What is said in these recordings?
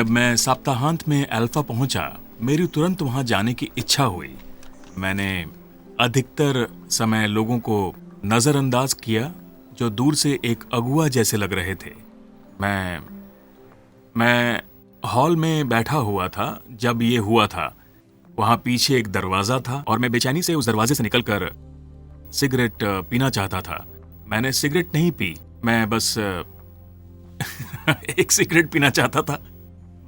जब मैं सप्ताहांत में अल्फा पहुंचा, मेरी तुरंत वहां जाने की इच्छा हुई। मैंने अधिकतर समय लोगों को नज़रअंदाज किया जो दूर से एक अगुआ जैसे लग रहे थे। मैं हॉल में बैठा हुआ था जब ये हुआ था। वहां पीछे एक दरवाजा था और मैं बेचैनी से उस दरवाजे से निकलकर सिगरेट पीना चाहता था। मैंने सिगरेट नहीं पी, मैं बस एक सिगरेट पीना चाहता था।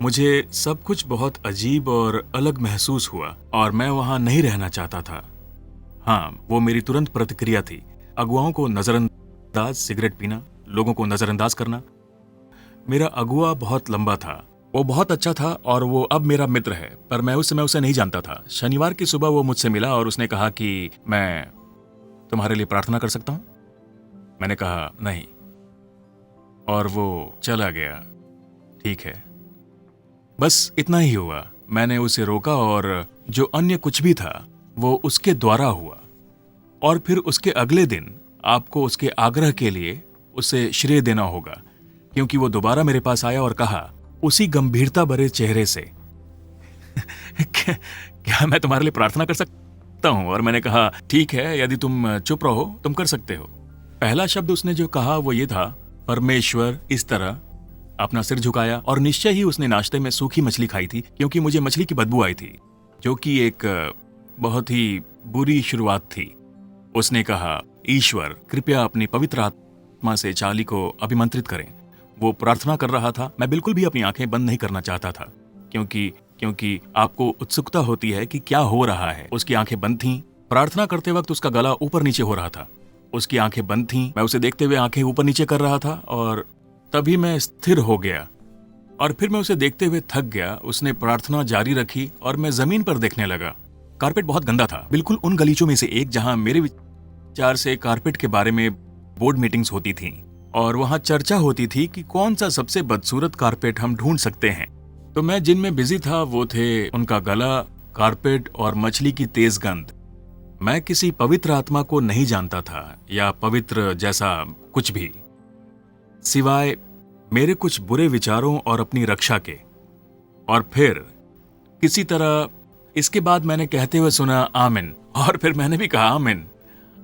मुझे सब कुछ बहुत अजीब और अलग महसूस हुआ और मैं वहां नहीं रहना चाहता था। हाँ, वो मेरी तुरंत प्रतिक्रिया थी। अगुआओं को नजरअंदाज, सिगरेट पीना, लोगों को नजरअंदाज करना। मेरा अगुआ बहुत लंबा था, वो बहुत अच्छा था और वो अब मेरा मित्र है, पर मैं उस समय उसे नहीं जानता था। शनिवार की सुबह वो मुझसे मिला और उसने कहा कि मैं तुम्हारे लिए प्रार्थना कर सकता हूं। मैंने कहा नहीं, और वो चला गया। ठीक है, बस इतना ही हुआ। मैंने उसे रोका और जो अन्य कुछ भी था वो उसके द्वारा हुआ। और फिर उसके अगले दिन आपको उसके आग्रह के लिए उसे श्रेय देना होगा, क्योंकि वो दोबारा मेरे पास आया और कहा उसी गंभीरता भरे चेहरे से क्या मैं तुम्हारे लिए प्रार्थना कर सकता हूं? और मैंने कहा ठीक है, यदि तुम चुप रहो तुम कर सकते हो। पहला शब्द उसने जो कहा वो ये था, परमेश्वर। इस तरह अपना सिर झुकाया और निश्चय ही उसने नाश्ते में सूखी मछली खाई थी, क्योंकि मुझे मछली की बदबू आई थी, जो कि एक बहुत ही बुरी शुरुआत थी। उसने कहा, ईश्वर कृपया अपनी पवित्र आत्मा से चार्ली को अभिमंत्रित करें। वो प्रार्थना कर रहा था। मैं बिल्कुल भी अपनी आंखें बंद नहीं करना चाहता था, क्योंकि आपको उत्सुकता होती है कि क्या हो रहा है। उसकी आंखें बंद थीं। प्रार्थना करते वक्त उसका गला ऊपर नीचे हो रहा था। उसकी आंखें बंद थीं। मैं उसे देखते हुए आंखें ऊपर नीचे कर रहा था और तभी मैं स्थिर हो गया और फिर मैं उसे देखते हुए थक गया। उसने प्रार्थना जारी रखी और मैं जमीन पर देखने लगा। कारपेट बहुत गंदा था, बिल्कुल उन गलीचों में से एक जहां मेरे विचार से कारपेट के बारे में बोर्ड मीटिंग्स होती थीं और वहां चर्चा होती थी कि कौन सा सबसे बदसूरत कारपेट हम ढूंढ सकते हैं। तो मैं जिनमें बिजी था वो थे उनका गला, कारपेट और मछली की तेज गंध। मैं किसी पवित्र आत्मा को नहीं जानता था या पवित्र जैसा कुछ भी, सिवाय मेरे कुछ बुरे विचारों और अपनी रक्षा के। और फिर किसी तरह इसके बाद मैंने कहते हुए सुना आमिन, और फिर मैंने भी कहा आमिन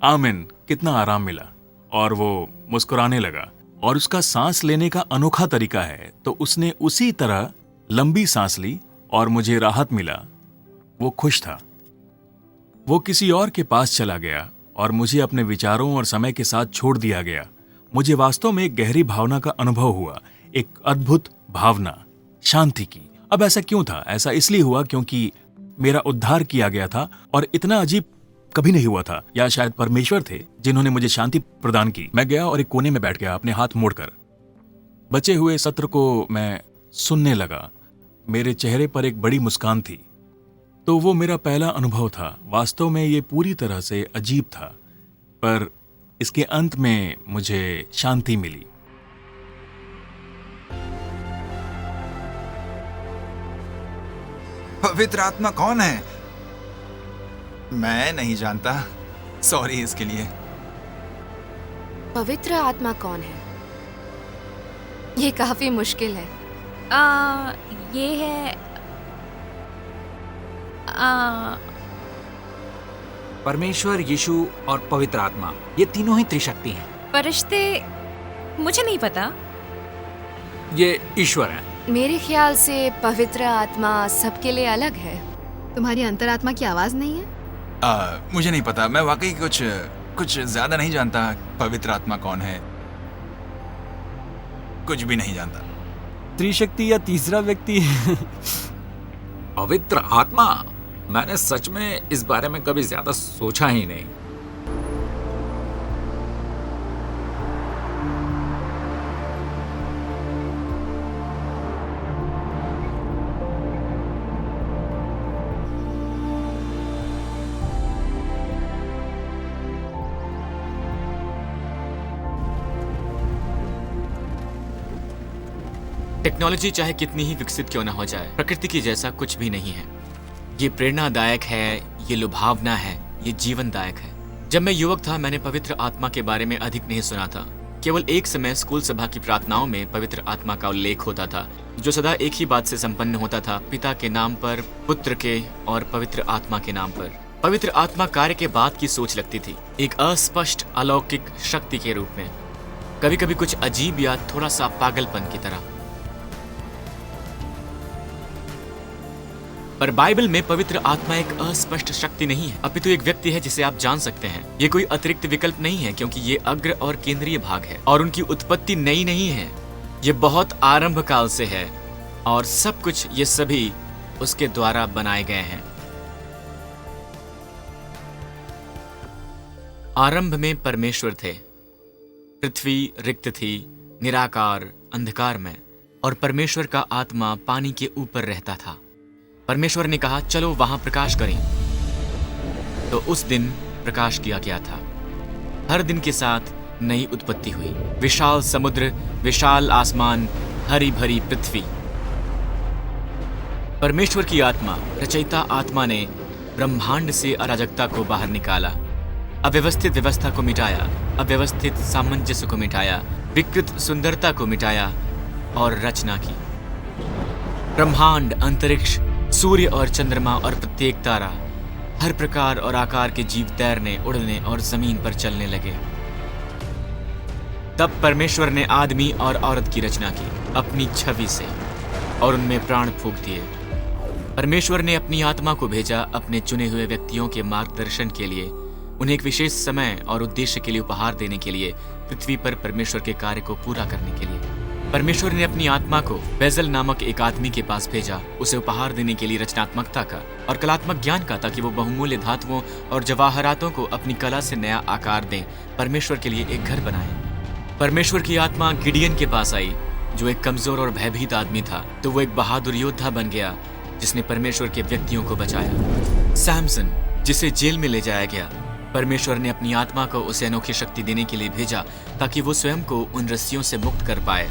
आमिन। कितना आराम मिला और वो मुस्कुराने लगा। और उसका सांस लेने का अनोखा तरीका है, तो उसने उसी तरह लंबी सांस ली और मुझे राहत मिला। वो खुश था। वो किसी और के पास चला गया और मुझे अपने विचारों और समय के साथ छोड़ दिया गया। मुझे वास्तव में एक गहरी भावना का अनुभव हुआ, एक अद्भुत भावना, शांति की। अब ऐसा क्यों था? ऐसा इसलिए हुआ क्योंकि मेरा उद्धार किया गया था और इतना अजीब कभी नहीं हुआ था, या शायद परमेश्वर थे जिन्होंने मुझे शांति प्रदान की। मैं गया और एक कोने में बैठ गया, अपने हाथ मोड़कर। बचे हुए सत्र को मैं सुनने लगा। मेरे चेहरे पर एक बड़ी मुस्कान थी। तो वो मेरा पहला अनुभव था। वास्तव में ये पूरी तरह से अजीब था, पर इसके अंत में मुझे शांति मिली। पवित्र आत्मा कौन है? मैं नहीं जानता, सॉरी इसके लिए। पवित्र आत्मा कौन है? ये काफी मुश्किल है। ये है परमेश्वर, यीशु और पवित्र आत्मा, ये तीनों ही त्रिशक्ति हैं। फरिश्ते मुझे नहीं पता। ये ईश्वर है। मेरे ख्याल से पवित्र आत्मा सबके लिए अलग है। तुम्हारी अंतरात्मा की आवाज नहीं है? मुझे नहीं पता, मैं वाकई कुछ ज्यादा नहीं जानता। पवित्र आत्मा कौन है कुछ भी नहीं जानता। त्रिशक्ति या तीसरा व्यक्ति? पवित्र आत्मा, मैंने सच में इस बारे में कभी ज्यादा सोचा ही नहीं। टेक्नोलॉजी चाहे कितनी ही विकसित क्यों ना हो जाए, प्रकृति की जैसा कुछ भी नहीं है। ये प्रेरणादायक है, ये लुभावना है, ये जीवनदायक है। जब मैं युवक था मैंने पवित्र आत्मा के बारे में अधिक नहीं सुना था। केवल एक समय स्कूल सभा की प्रार्थनाओं में पवित्र आत्मा का उल्लेख होता था, जो सदा एक ही बात से संपन्न होता था, पिता के नाम पर, पुत्र के और पवित्र आत्मा के नाम पर। पवित्र आत्मा कार्य के बाद की सोच लगती थी, एक अस्पष्ट अलौकिक शक्ति के रूप में, कभी कभी कुछ अजीब या थोड़ा सा पागलपन की तरह। पर बाइबल में पवित्र आत्मा एक अस्पष्ट शक्ति नहीं है, अपितु एक व्यक्ति है जिसे आप जान सकते हैं। ये कोई अतिरिक्त विकल्प नहीं है, क्योंकि ये अग्र और केंद्रीय भाग है और उनकी उत्पत्ति नई नहीं है। ये बहुत आरंभ काल से है और सब कुछ ये सभी उसके द्वारा बनाए गए हैं। आरंभ में परमेश्वर थे, पृथ्वी रिक्त थी, निराकार, अंधकार में, और परमेश्वर का आत्मा पानी के ऊपर रहता था। परमेश्वर ने कहा, चलो वहां प्रकाश करें। तो उस दिन प्रकाश किया गया था। हर दिन के साथ नई उत्पत्ति हुई, विशाल समुद्र, विशाल आसमान, हरी भरी पृथ्वी। परमेश्वर की आत्मा, रचयिता आत्मा ने ब्रह्मांड से अराजकता को बाहर निकाला, अव्यवस्थित व्यवस्था को मिटाया, अव्यवस्थित सामंजस्य को मिटाया, विकृत सुंदरता को मिटाया और रचना की। ब्रह्मांड, अंतरिक्ष, सूर्य और चंद्रमा और प्रत्येक तारा, हर प्रकार और आकार के जीव तैरने, उड़ने और जमीन पर चलने लगे। तब परमेश्वर ने आदमी और औरत की रचना की अपनी छवि से और उनमें प्राण फूंक दिए। परमेश्वर ने अपनी आत्मा को भेजा अपने चुने हुए व्यक्तियों के मार्गदर्शन के लिए, उन्हें एक विशेष समय और उद्देश्य के लिए उपहार देने के लिए, पृथ्वी पर परमेश्वर के कार्य को पूरा करने के लिए। परमेश्वर ने अपनी आत्मा को बेजल नामक एक आदमी के पास भेजा, उसे उपहार देने के लिए रचनात्मकता का और कलात्मक ज्ञान का, ताकि वो बहुमूल्य धातुओं और जवाहरातों को अपनी कला से नया आकार दें, परमेश्वर के लिए एक घर बनाए। परमेश्वर की आत्मा गिडियन के पास आई, जो एक कमजोर और भयभीत आदमी था, तो वो एक बहादुर योद्धा बन गया जिसने परमेश्वर के व्यक्तियों को बचाया। सैमसन, जिसे जेल में ले जाया गया, परमेश्वर ने अपनी आत्मा को उसे अनोखी शक्ति देने के लिए भेजा, ताकि वो स्वयं को उन रस्सियों से मुक्त कर पाए।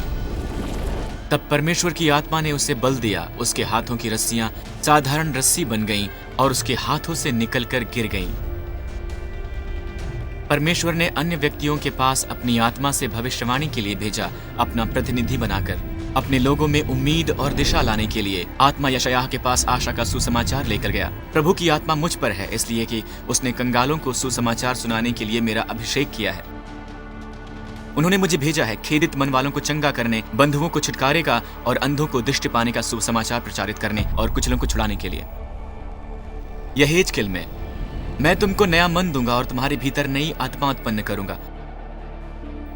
तब परमेश्वर की आत्मा ने उसे बल दिया, उसके हाथों की रस्सियां साधारण रस्सी बन गईं और उसके हाथों से निकलकर गिर गईं। परमेश्वर ने अन्य व्यक्तियों के पास अपनी आत्मा से भविष्यवाणी के लिए भेजा, अपना प्रतिनिधि बनाकर, अपने लोगों में उम्मीद और दिशा लाने के लिए। आत्मा यशायाह के पास आशा का सुसमाचार लेकर गया। प्रभु की आत्मा मुझ पर है, इसलिए कि उसने कंगालों को सुसमाचार सुनाने के लिए मेरा अभिषेक किया है। उन्होंने मुझे भेजा है खेदित मन वालों को चंगा करने, बंधुओं को छुटकारे का और अंधों को दृष्टि पाने का सुसमाचार प्रचारित करने और कुचलों को छुड़ाने के लिए। यहेजकेल में, मैं तुमको नया मन दूंगा और तुम्हारे भीतर नई आत्मा उत्पन्न करूंगा।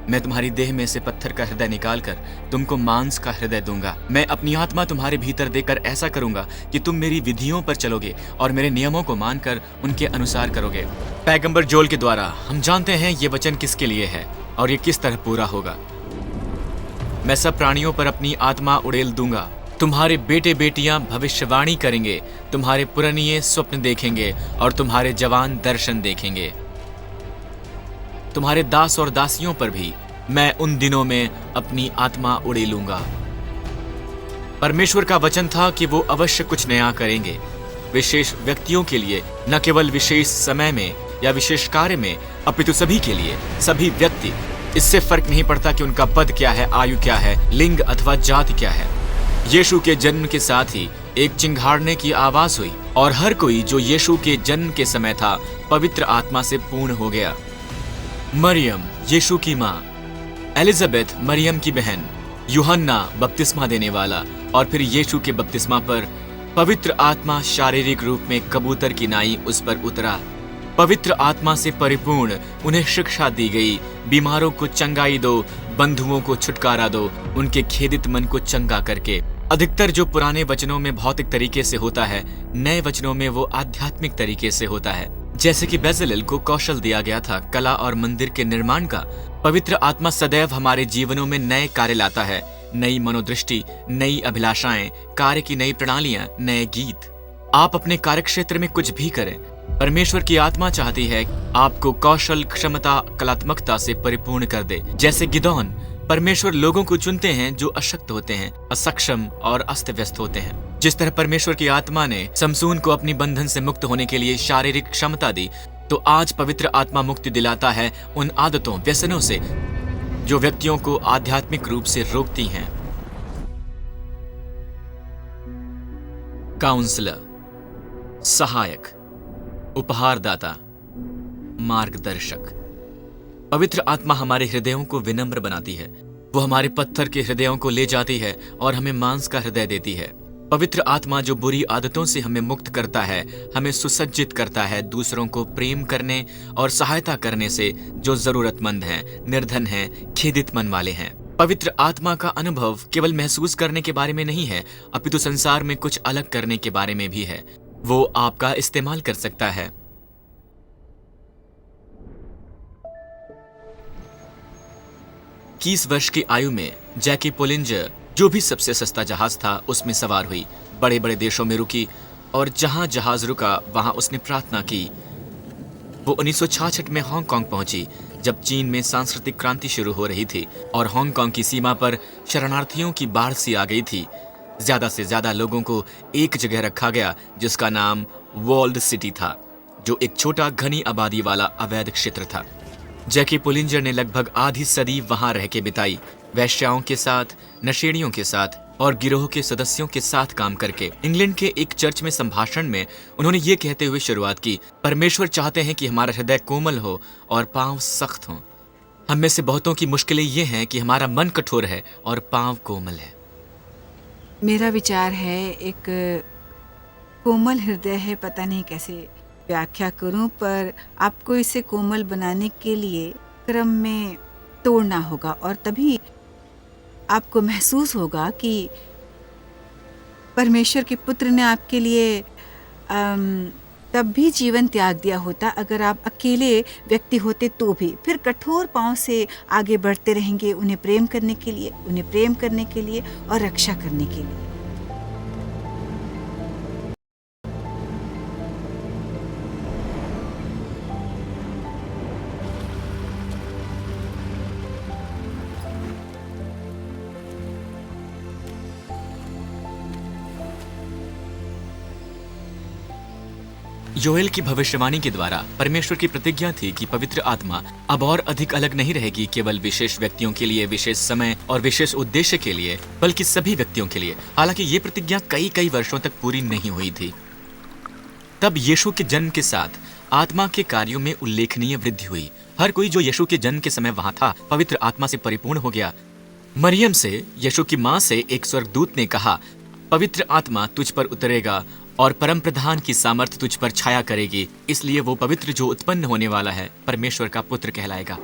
मैं तुम्हारी देह में से पत्थर का हृदय निकालकर तुमको मांस का हृदय दूंगा। मैं अपनी आत्मा तुम्हारे भीतर देकर ऐसा करूंगा कि तुम मेरी विधियों पर चलोगे और मेरे नियमों को मानकर उनके अनुसार करोगे। पैगंबर जोएल के द्वारा हम जानते हैं ये वचन किसके लिए है और ये किस तरह पूरा होगा। मैं सब प्राणियों पर अपनी आत्मा उड़ेल दूंगा, तुम्हारे बेटे बेटियां भविष्यवाणी करेंगे, तुम्हारे पुरनिये स्वप्न देखेंगे और तुम्हारे जवान दर्शन देखेंगे। तुम्हारे दास और दासियों पर भी मैं उन दिनों में अपनी आत्मा उड़ेलूंगा। परमेश्वर का वचन था कि वो अवश्य कुछ नया करेंगे, विशेष व्यक्तियों के लिए, न केवल विशेष समय में या विशेष कार्य में, अपितु सभी के लिए, सभी व्यक्ति। इससे फर्क नहीं पड़ता कि उनका पद क्या है, आयु क्या है, लिंग अथवा जाति क्या है। यीशु के जन्म के साथ ही एक चिंघाड़ने की आवाज हुई और हर कोई जो यीशु के जन्म के समय था पवित्र आत्मा से पूर्ण हो गया। मरियम यीशु की माँ, एलिजाबेथ मरियम की बहन, यूहन्ना बपतिस्मा देने वाला, और फिर यीशु के बपतिस्मा पर पवित्र आत्मा शारीरिक रूप में कबूतर की नाई उस पर उतरा। पवित्र आत्मा से परिपूर्ण उन्हें शिक्षा दी गई, बीमारों को चंगाई दो, बंधुओं को छुटकारा दो, उनके खेदित मन को चंगा करके। अधिकतर जो पुराने वचनों में भौतिक तरीके से होता है, नए वचनों में वो आध्यात्मिक तरीके से होता है। जैसे कि बेजलेल को कौशल दिया गया था कला और मंदिर के निर्माण का, पवित्र आत्मा सदैव हमारे जीवनों में नए कार्य लाता है, नई मनोदृष्टि, नई अभिलाषाएं, कार्य की नई प्रणालियां, नए गीत। आप अपने कार्यक्षेत्र में कुछ भी करें, परमेश्वर की आत्मा चाहती है आपको कौशल, क्षमता, कलात्मकता से परिपूर्ण कर दे। जैसे गिदोन, परमेश्वर लोगों को चुनते हैं जो अशक्त होते हैं, असक्षम और अस्त व्यस्त होते हैं। जिस तरह परमेश्वर की आत्मा ने समसून को अपनी बंधन से मुक्त होने के लिए शारीरिक क्षमता दी, तो आज पवित्र आत्मा मुक्ति दिलाता है उन आदतों, व्यसनों से जो व्यक्तियों को आध्यात्मिक रूप से रोकती हैं। काउंसलर, सहायक, उपहारदाता, मार्गदर्शक। पवित्र आत्मा हमारे हृदयों को विनम्र बनाती है। वो हमारे पत्थर के हृदयों को ले जाती है और हमें मांस का हृदय देती है। पवित्र आत्मा जो बुरी आदतों से हमें मुक्त करता है, हमें सुसज्जित करता है दूसरों को प्रेम करने और सहायता करने से, जो जरूरतमंद हैं, निर्धन हैं, खेदित मन वाले हैं। पवित्र आत्मा का अनुभव केवल महसूस करने के बारे में नहीं है, अपितु संसार में कुछ अलग करने के बारे में भी है। वो आपका इस्तेमाल कर सकता है। 21 वर्ष की आयु में जैकी पोलिंजर जो भी सबसे सस्ता जहाज था उसमें सवार हुई, बड़े बड़े देशों में रुकी और जहां जहाज रुका वहां उसने प्रार्थना की। वो 1966 में हांगकांग पहुंची, जब चीन में सांस्कृतिक क्रांति शुरू हो रही थी और हांगकांग की सीमा पर शरणार्थियों की बाढ़ सी आ गई थी। ज्यादा से ज्यादा लोगों को एक जगह रखा गया जिसका नाम वॉल्ड सिटी था, जो एक छोटा घनी आबादी वाला अवैध क्षेत्र था। जैकी पोलिंजर ने लगभग आधी सदी वहां रह के बिताई, वैश्याओं के साथ, नशेड़ियों के साथ और गिरोह के सदस्यों के साथ काम करके। इंग्लैंड के एक चर्च में संभाषण में उन्होंने ये कहते हुए शुरुआत की, परमेश्वर चाहते हैं कि हमारा हृदय कोमल हो और पांव सख्त हों। हम में से बहुतों की मुश्किलें ये हैं कि हमारा मन कठोर है और पांव कोमल है। मेरा विचार है एक कोमल हृदय है, पता नहीं कैसे व्याख्या करूं, पर आपको इसे कोमल बनाने के लिए क्रम में तोड़ना होगा और तभी आपको महसूस होगा कि परमेश्वर के पुत्र ने आपके लिए तब भी जीवन त्याग दिया होता अगर आप अकेले व्यक्ति होते तो भी। फिर कठोर पांव से आगे बढ़ते रहेंगे उन्हें प्रेम करने के लिए और रक्षा करने के लिए। योएल की भविष्यवाणी के द्वारा परमेश्वर की प्रतिज्ञा थी कि पवित्र आत्मा अब और अधिक अलग नहीं रहेगी केवल विशेष व्यक्तियों के लिए, विशेष समय और विशेष उद्देश्य के लिए, बल्कि सभी व्यक्तियों के लिए। हालांकि ये प्रतिज्ञा कई वर्षों तक पूरी नहीं हुई थी। तब यीशु के जन्म के साथ आत्मा के कार्यों में उल्लेखनीय वृद्धि हुई। हर कोई जो यीशु के जन्म के समय वहां था पवित्र आत्मा से परिपूर्ण हो गया। मरियम से, यीशु की मां से, एक स्वर्गदूत ने कहा, पवित्र आत्मा तुझ पर उतरेगा और परम प्रधान की सामर्थ तुझ पर छाया करेगी, इसलिए वो पवित्र जो उत्पन्न होने वाला है परमेश्वर का पुत्र कहलाएगा।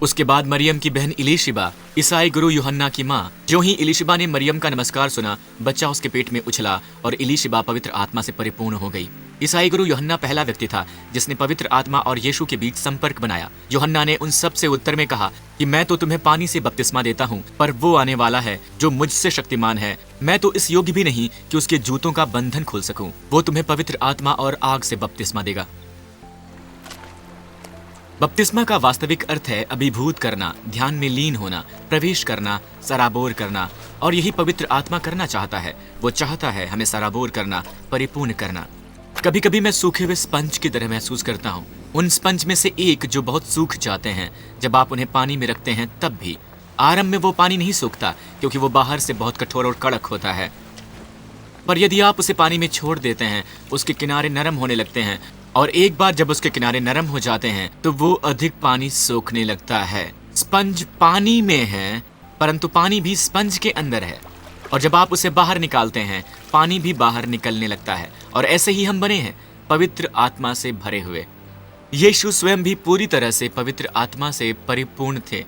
उसके बाद मरियम की बहन इलीशिबा, ईसाई गुरु यूहन्ना की मां। जो ही इलीशिबा ने मरियम का नमस्कार सुना, बच्चा उसके पेट में उछला और इलीशिबा पवित्र आत्मा से परिपूर्ण हो गई। ईसाई गुरु यूहन्ना पहला व्यक्ति था जिसने पवित्र आत्मा और यीशु के बीच संपर्क बनाया। यूहन्ना ने उन सब से उत्तर में कहा कि मैं तो तुम्हें पानी से बपतिस्मा देता हूँ, पर वो आने वाला है जो मुझसे शक्तिमान है, मैं तो इस योग्य भी नहीं कि उसके जूतों का बंधन खोल सकूं। वो तुम्हें पवित्र आत्मा और आग से बपतिस्मा देगा। बपतिस्मा का वास्तविक अर्थ है अभिभूत करना, ध्यान में लीन होना, प्रवेश करना, सराबोर करना, और यही पवित्र आत्मा करना चाहता है। वो चाहता है हमें सराबोर करना, परिपूर्ण करना। कभी कभी मैं सूखे हुए स्पंज की तरह महसूस करता हूँ, उन स्पंज में से एक जो बहुत सूख जाते हैं। जब आप उन्हें पानी में रखते हैं तब भी आरंभ में वो पानी नहीं सूखता क्योंकि वो बाहर से बहुत कठोर और कड़क होता है, पर यदि आप उसे पानी में छोड़ देते हैं उसके किनारे नरम होने लगते हैं, और एक बार जब उसके किनारे नरम हो जाते हैं तो वो अधिक पानी सोखने लगता है। स्पंज पानी में है परंतु पानी भी स्पंज के अंदर है, और जब आप उसे बाहर निकालते हैं पानी भी बाहर निकलने लगता है। और ऐसे ही हम बने हैं, पवित्र आत्मा से भरे हुए। यीशु स्वयं भी पूरी तरह से पवित्र आत्मा से परिपूर्ण थे।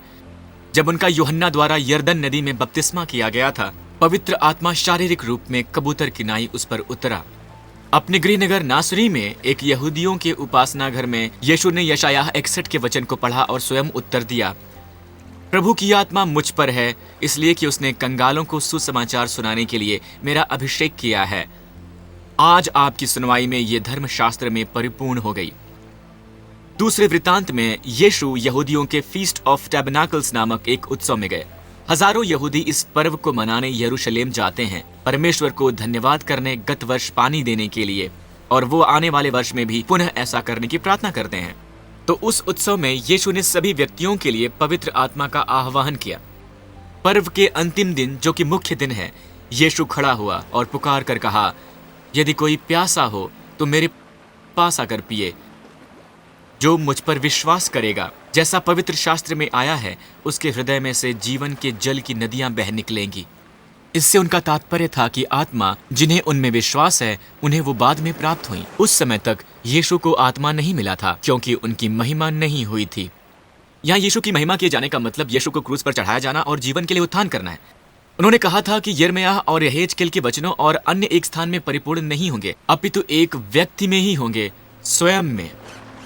जब उनका यूहन्ना द्वारा यरदन नदी में बपतिस्मा किया गया था, पवित्र आत्मा शारीरिक रूप में कबूतर की नाई उस पर उतरा। अपने गृहनगर नासरी में एक यहूदियों के उपासना घर में यीशु ने यशायाह 61 के वचन को पढ़ा और स्वयं उत्तर दिया, प्रभु की आत्मा मुझ पर है, इसलिए कि उसने कंगालों को सुसमाचार सुनाने के लिए मेरा अभिषेक किया है। आज आपकी सुनवाई में ये धर्मशास्त्र में परिपूर्ण हो गई। दूसरे वृतांत में यीशु यहूदियों के फीस्ट ऑफ टैबरनेकल्स नामक एक उत्सव में गए। हजारों यहूदी इस पर्व को मनाने यरूशलेम जाते हैं, परमेश्वर को धन्यवाद करने गत वर्ष पानी देने के लिए, और वो आने वाले वर्ष में भी पुनः ऐसा करने की प्रार्थना करते हैं। तो उस उत्सव में यीशु ने सभी व्यक्तियों के लिए पवित्र आत्मा का आह्वान किया। पर्व के अंतिम दिन, जो कि मुख्य दिन है, यीशु खड़ा हुआ और पुकार कर कहा, यदि कोई प्यासा हो तो मेरे पास आकर पिए। जो मुझ पर विश्वास करेगा, जैसा पवित्र शास्त्र में आया है, उसके हृदय में से जीवन के जल की नदियां बह निकलेंगी। इससे उनका तात्पर्य था कि आत्मा जिन्हें उनमें विश्वास है, उन्हें वो बाद में प्राप्त हुई। उस समय तक यीशु को आत्मा नहीं मिला था, क्योंकि उनकी महिमा नहीं हुई थी। यहाँ यीशु की महिमा किए जाने का मतलब यीशु को क्रूस पर चढ़ाया जाना और जीवन के लिए उत्थान करना है। उन्होंने कहा था कि यिर्मयाह और यहेजकेल के वचनों और अन्य एक स्थान में परिपूर्ण नहीं होंगे, अपितु एक व्यक्ति में ही होंगे, स्वयं में।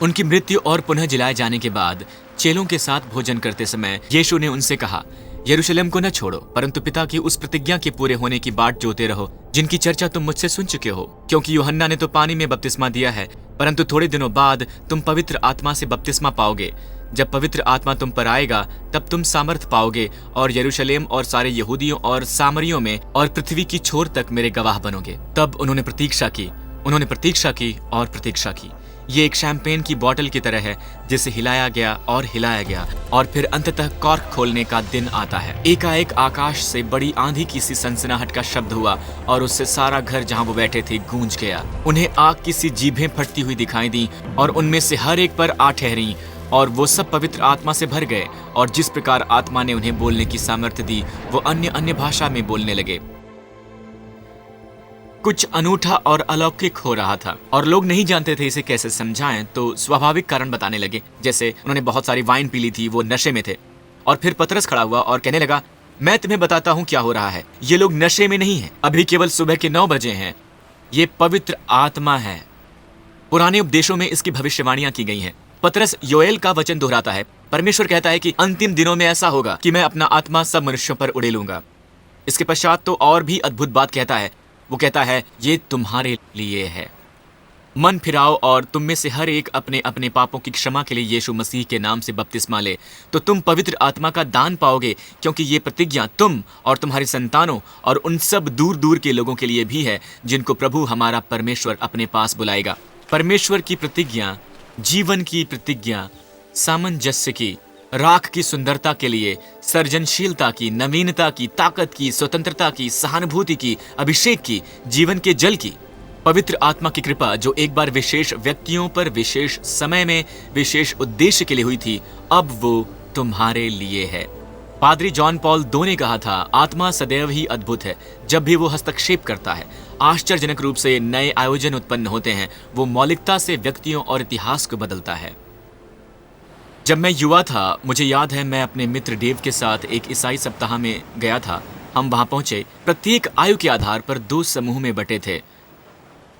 उनकी मृत्यु और पुनः जिलाए जाने के बाद चेलों के साथ भोजन करते समय यीशु ने उनसे कहा, यरूशलेम को न छोड़ो, परंतु पिता की उस प्रतिज्ञा के पूरे होने की बाट जोते रहो, जिनकी चर्चा तुम मुझसे सुन चुके हो। क्योंकि यूहन्ना ने तो पानी में बपतिस्मा दिया है, परंतु थोड़े दिनों बाद तुम पवित्र आत्मा से बपतिस्मा पाओगे। जब पवित्र आत्मा तुम पर आएगा, तब तुम सामर्थ पाओगे और यरूशलेम और सारे यहूदियों और सामरियों में और पृथ्वी की छोर तक मेरे गवाह बनोगे। तब उन्होंने प्रतीक्षा की और प्रतीक्षा की। ये एक शैंपेन की बोतल की तरह है, जिसे हिलाया गया और फिर अंततः कॉर्क खोलने का दिन आता है। एकाएक आकाश से बड़ी आंधी की सी सनसनाहट का शब्द हुआ और उससे सारा घर जहां वो बैठे थे गूंज गया। उन्हें आग की सी जीभें फटती हुई दिखाई दी और उनमें से हर एक पर आ ठहरी, और वो सब पवित्र आत्मा से भर गए, और जिस प्रकार आत्मा ने उन्हें बोलने की सामर्थ्य दी, वो अन्य अन्य भाषा में बोलने लगे। कुछ अनूठा और अलौकिक हो रहा था और लोग नहीं जानते थे इसे कैसे समझाएं, तो स्वाभाविक कारण बताने लगे। जैसे उन्होंने बहुत सारी वाइन पी ली थी, वो नशे में थे। और फिर पतरस खड़ा हुआ और कहने लगा, मैं तुम्हें बताता हूं क्या हो रहा है। ये लोग नशे में नहीं हैं, अभी केवल सुबह के 9 बजे हैं। ये पवित्र आत्मा है। पुराने उपदेशों में इसकी भविष्यवाणियां की गई हैं। पतरस योएल का वचन दोहराता है। परमेश्वर कहता है कि अंतिम दिनों में ऐसा होगा कि मैं अपना आत्मा सब मनुष्यों पर उड़ेलूंगा। इसके पश्चात तो और भी अद्भुत बात कहता है। वो कहता है, ये तुम्हारे लिए है। मन फिराओ और तुम में से हर एक अपने अपने पापों की क्षमा के लिए यीशु मसीह के नाम से बपतिस्मा ले, तो तुम पवित्र आत्मा का दान पाओगे, क्योंकि ये प्रतिज्ञा तुम और तुम्हारी संतानों और उन सब दूर दूर के लोगों के लिए भी है, जिनको प्रभु हमारा परमेश्वर अपने पास बुलाएगा। परमेश्वर की प्रतिज्ञा, जीवन की प्रतिज्ञा, सामंजस्य की, राख की सुंदरता के लिए, सर्जनशीलता की, नवीनता की, ताकत की, स्वतंत्रता की, सहानुभूति की, अभिषेक की, जीवन के जल की, पवित्र आत्मा की कृपा जो एक बार विशेष व्यक्तियों पर विशेष समय में विशेष उद्देश्य के लिए हुई थी, अब वो तुम्हारे लिए है। पादरी जॉन पॉल II ने कहा था, आत्मा सदैव ही अद्भुत है। जब भी वो हस्तक्षेप करता है, आश्चर्यजनक रूप से नए आयोजन उत्पन्न होते हैं। वो मौलिकता से व्यक्तियों और इतिहास को बदलता है। जब मैं युवा था, मुझे याद है मैं अपने मित्र डेव के साथ एक ईसाई सप्ताह में गया था। हम वहां पहुंचे। प्रत्येक आयु के आधार पर 2 समूह में बटे थे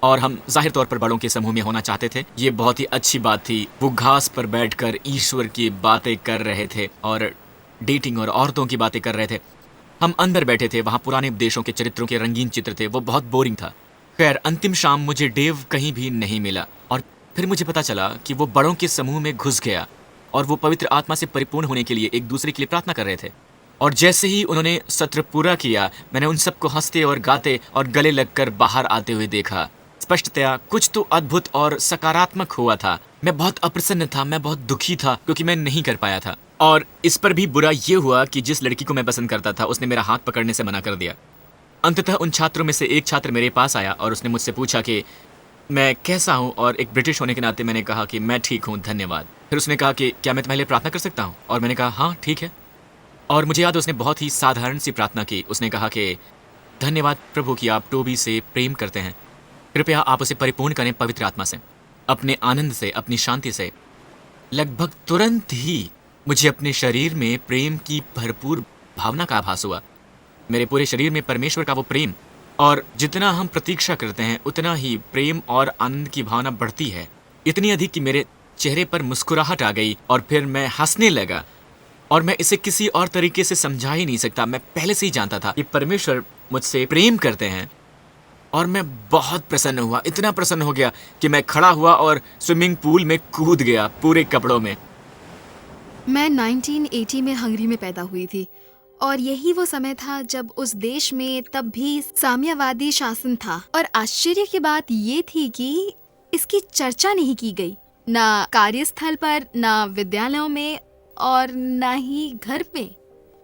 और हम जाहिर तौर पर बड़ों के समूह में होना चाहते थे। ये बहुत ही अच्छी बात थी। वो घास पर बैठकर ईश्वर की बातें कर रहे थे और डेटिंग और औरतों की बातें कर रहे थे। हम अंदर बैठे थे। वहां पुराने उपदेशों के चरित्रों के रंगीन चित्र थे। वो बहुत बोरिंग था। खैर, अंतिम शाम मुझे डेव कहीं भी नहीं मिला और फिर मुझे पता चला कि वो बड़ों के समूह में घुस गया और वो पवित्र आत्मा से परिपूर्ण होने के लिए एक दूसरे के लिए प्रार्थना कर रहे थे। और जैसे ही उन्होंने सत्र पूरा किया, मैंने उन सबको हंसते और गाते और गले लगकर बाहर आते हुए देखा। स्पष्टतया कुछ तो अद्भुत और सकारात्मक हुआ था। मैं बहुत अप्रसन्न था, मैं बहुत दुखी था, क्योंकि मैं नहीं कर पाया था। और इस पर भी बुरा ये हुआ कि जिस लड़की को मैं पसंद करता था, उसने मेरा हाथ पकड़ने से मना कर दिया। अंततः उन छात्रों में से एक छात्र मेरे पास आया और उसने मुझसे पूछा कि मैं कैसा हूँ, और एक ब्रिटिश होने के नाते मैंने कहा कि मैं ठीक हूँ, धन्यवाद। फिर उसने कहा कि क्या मैं तुम्हारे लिए प्रार्थना कर सकता हूँ, और मैंने कहा हाँ ठीक है। और मुझे याद, उसने बहुत ही साधारण सी प्रार्थना की। उसने कहा कि धन्यवाद प्रभु कि आप टोबी से प्रेम करते हैं। कृपया आप उसे परिपूर्ण करें पवित्र आत्मा से, अपने आनंद से, अपनी शांति से। लगभग तुरंत ही मुझे अपने शरीर में प्रेम की भरपूर भावना का आभास हुआ। मेरे पूरे शरीर में परमेश्वर का वो प्रेम, और जितना हम प्रतीक्षा करते हैं उतना ही प्रेम और आनंद की भावना बढ़ती है। इतनी अधिक कि मेरे चेहरे पर मुस्कुराहट आ गई और फिर मैं हंसने लगा। और मैं इसे किसी और तरीके से समझा ही नहीं सकता। मैं पहले से ही जानता था कि परमेश्वर मुझसे प्रेम करते हैं, और मैं बहुत प्रसन्न हुआ। इतना प्रसन्न हो गया कि मैं खड़ा हुआ और स्विमिंग पूल में कूद गया पूरे कपड़ों में। मैं 1980 में हंगरी में पैदा हुई थी, और यही वो समय था जब उस देश में तब भी साम्यवादी शासन था। और आश्चर्य की बात ये थी कि इसकी चर्चा नहीं की गई। ना कार्यस्थल पर, ना विद्यालयों में और ना ही घर में।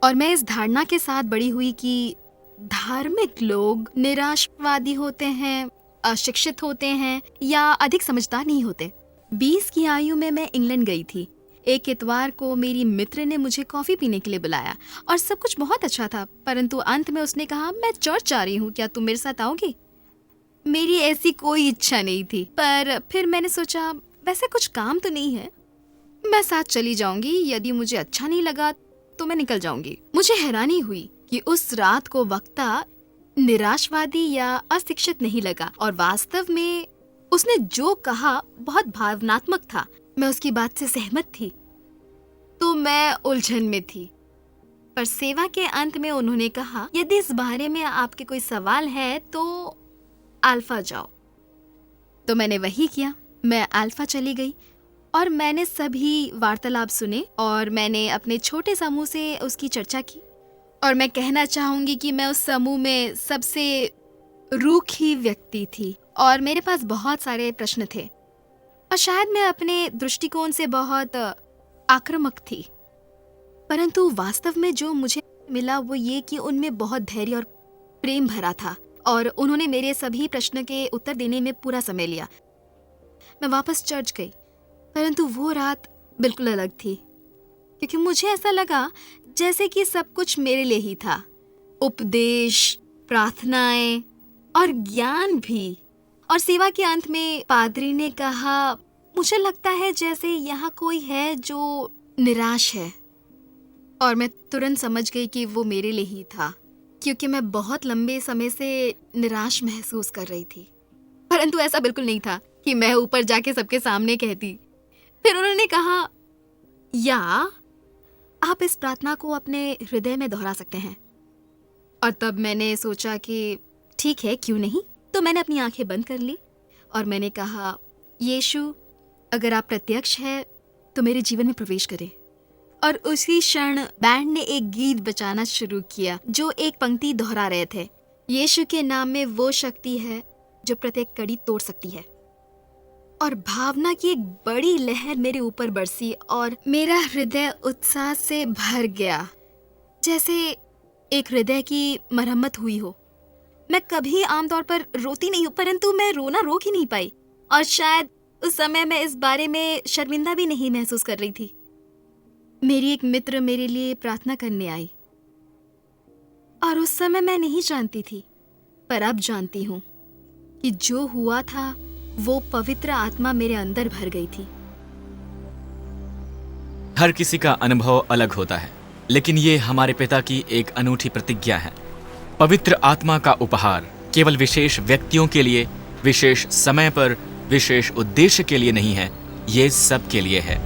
और मैं इस धारणा के साथ बड़ी हुई कि धार्मिक लोग निराशवादी होते हैं, अशिक्षित होते हैं या अधिक समझदार नहीं होते। 20 की आयु में मैं इंग्लैंड गई थी। एक इतवार को मेरी मित्र ने मुझे कॉफी पीने के लिए बुलाया और सब कुछ बहुत अच्छा था, परंतु अंत में उसने कहा, मैं चर्च जा रही हूँ, क्या तुम मेरे साथ आओगी? मेरी ऐसी कोई इच्छा नहीं थी, पर फिर मैंने सोचा वैसे कुछ काम तो नहीं है, मैं साथ चली जाऊंगी। यदि मुझे अच्छा नहीं लगा तो मैं निकल जाऊंगी। मुझे हैरानी हुई कि उस रात को वक्ता निराशवादी या अशिक्षित नहीं लगा और वास्तव में उसने जो कहा बहुत भावनात्मक था। मैं उसकी बात से सहमत थी। तो मैं उलझन में थी, पर सेवा के अंत में उन्होंने कहा, यदि इस बारे में आपके कोई सवाल है तो अल्फा जाओ। तो मैंने वही किया। मैं अल्फा चली गई और मैंने सभी वार्तालाप सुने और मैंने अपने छोटे समूह से उसकी चर्चा की। और मैं कहना चाहूंगी कि मैं उस समूह में सबसे रूखी व्यक्ति थी और मेरे पास बहुत सारे प्रश्न थे और शायद मैं अपने दृष्टिकोण से बहुत आक्रामक थी, परंतु वास्तव में जो मुझे मिला वो ये कि उनमें बहुत धैर्य और प्रेम भरा था और उन्होंने मेरे सभी प्रश्न के उत्तर देने में पूरा समय लिया। मैं वापस चर्च गई, परंतु वो रात बिल्कुल अलग थी, क्योंकि मुझे ऐसा लगा जैसे कि सब कुछ मेरे लिए ही था। उपदेश, प्रार्थनाएं और ज्ञान भी। और सेवा के अंत में पादरी ने कहा, मुझे लगता है जैसे यहाँ कोई है जो निराश है। और मैं तुरंत समझ गई कि वो मेरे लिए ही था, क्योंकि मैं बहुत लंबे समय से निराश महसूस कर रही थी। परंतु ऐसा बिल्कुल नहीं था कि मैं ऊपर जाके सबके सामने कहती। फिर उन्होंने कहा, या आप इस प्रार्थना को अपने हृदय में दोहरा सकते हैं। और तब मैंने सोचा कि ठीक है, क्यों नहीं। तो मैंने अपनी आंखें बंद कर ली और मैंने कहा, यीशु, अगर आप प्रत्यक्ष है तो मेरे जीवन में प्रवेश करें। और उसी क्षण बैंड ने एक गीत बजाना शुरू किया जो एक पंक्ति दोहरा रहे थे, यीशु के नाम में वो शक्ति है जो प्रत्येक कड़ी तोड़ सकती है। और भावना की एक बड़ी लहर मेरे ऊपर बरसी और मेरा हृदय उत्साह से भर गया, जैसे एक हृदय की मरम्मत हुई हो। मैं कभी आमतौर पर रोती नहीं हूँ, परंतु मैं रोना रोक ही नहीं पाई और शायद उस समय मैं इस बारे में शर्मिंदा भी नहीं महसूस कर रही थी। मेरी एक मित्र मेरे लिए प्रार्थना करने आई और उस समय मैं नहीं जानती थी, पर अब जानती हूँ कि जो हुआ था वो पवित्र आत्मा मेरे अंदर भर गई थी। हर किसी का अनुभव अलग होता है, लेकिन ये हमारे पिता की एक अनूठी प्रतिज्ञा है। पवित्र आत्मा का उपहार केवल विशेष व्यक्तियों के लिए, विशेष समय पर, विशेष उद्देश्य के लिए नहीं है, ये सब के लिए है।